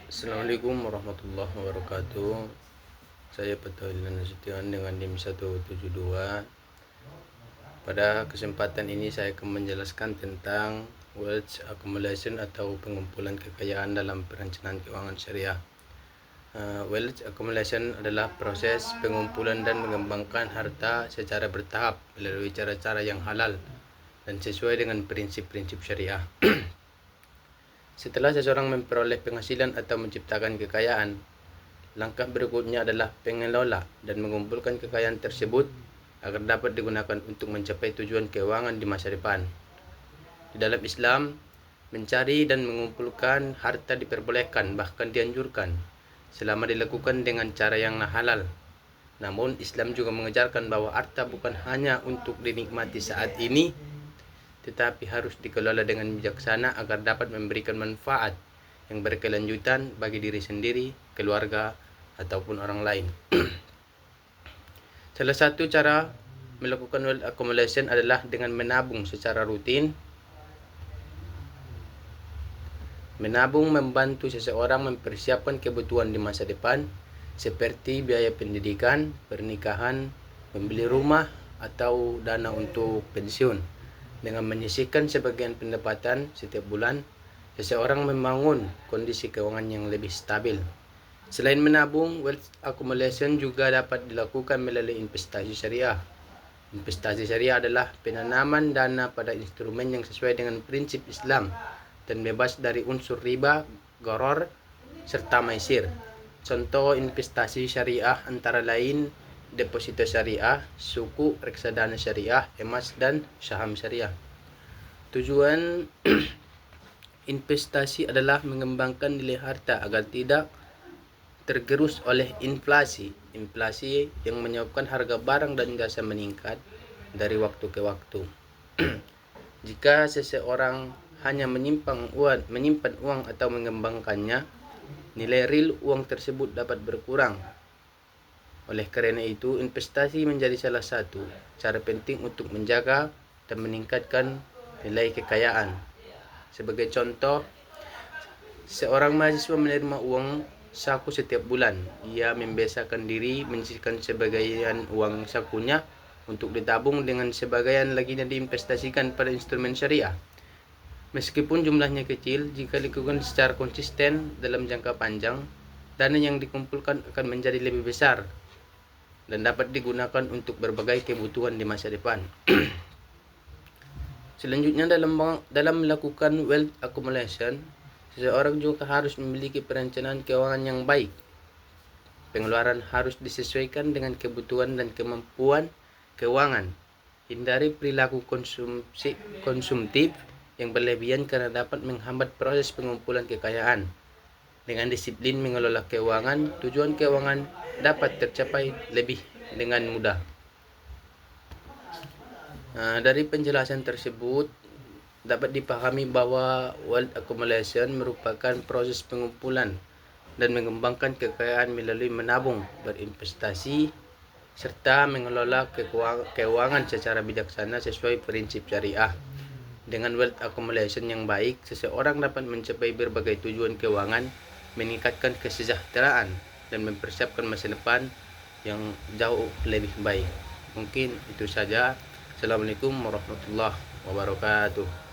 Assalamualaikum warahmatullahi wabarakatuh. Saya Fataulilan Nasution dengan NIM 172. Pada kesempatan ini saya akan menjelaskan tentang wealth accumulation atau pengumpulan kekayaan dalam perencanaan keuangan syariah. Wealth accumulation adalah proses pengumpulan dan mengembangkan harta secara bertahap melalui cara-cara yang halal dan sesuai dengan prinsip-prinsip syariah. Setelah seseorang memperoleh penghasilan atau menciptakan kekayaan, langkah berikutnya adalah pengelola dan mengumpulkan kekayaan tersebut agar dapat digunakan untuk mencapai tujuan keuangan di masa depan. Di dalam Islam, mencari dan mengumpulkan harta diperbolehkan, bahkan dianjurkan, selama dilakukan dengan cara yang halal. Namun, Islam juga mengajarkan bahwa harta bukan hanya untuk dinikmati saat ini, tetapi harus dikelola dengan bijaksana agar dapat memberikan manfaat yang berkelanjutan bagi diri sendiri, keluarga, ataupun orang lain. Salah satu cara melakukan wealth accumulation adalah dengan menabung secara rutin. Menabung membantu seseorang mempersiapkan kebutuhan di masa depan, seperti biaya pendidikan, pernikahan, membeli rumah, atau dana untuk pensiun. Dengan menyisihkan sebagian pendapatan setiap bulan, seseorang membangun kondisi keuangan yang lebih stabil. Selain menabung, wealth accumulation juga dapat dilakukan melalui investasi syariah. Investasi syariah adalah penanaman dana pada instrumen yang sesuai dengan prinsip Islam dan bebas dari unsur riba, gharar, serta maisir. Contoh investasi syariah antara lain deposito syariah, suku, reksadana syariah, emas, dan saham syariah. Tujuan investasi adalah mengembangkan nilai harta agar tidak tergerus oleh inflasi yang menyebabkan harga barang dan jasa meningkat dari waktu ke waktu. Jika seseorang hanya menyimpan uang atau mengembangkannya, nilai real uang tersebut dapat berkurang. Oleh karena itu, investasi menjadi salah satu cara penting untuk menjaga dan meningkatkan nilai kekayaan. Sebagai contoh, seorang mahasiswa menerima uang saku setiap bulan. Ia membiasakan diri menyisihkan sebagian uang sakunya untuk ditabung dengan sebagian laginya diinvestasikan pada instrumen syariah. Meskipun jumlahnya kecil, jika dilakukan secara konsisten dalam jangka panjang, dana yang dikumpulkan akan menjadi lebih besar dan dapat digunakan untuk berbagai kebutuhan di masa depan. Selanjutnya, dalam melakukan wealth accumulation, seseorang juga harus memiliki perencanaan keuangan yang baik. Pengeluaran harus disesuaikan dengan kebutuhan dan kemampuan keuangan. Hindari perilaku konsumtif yang berlebihan karena dapat menghambat proses pengumpulan kekayaan. Dengan disiplin mengelola keuangan, tujuan keuangan dapat tercapai lebih dengan mudah. Dari penjelasan tersebut dapat dipahami bahwa wealth accumulation merupakan proses pengumpulan dan mengembangkan kekayaan melalui menabung, berinvestasi, serta mengelola keuangan secara bijaksana sesuai prinsip syariah. Dengan wealth accumulation yang baik, seseorang dapat mencapai berbagai tujuan keuangan, meningkatkan kesejahteraan, dan mempersiapkan masa depan yang jauh lebih baik. Mungkin itu saja. Assalamualaikum warahmatullahi wabarakatuh.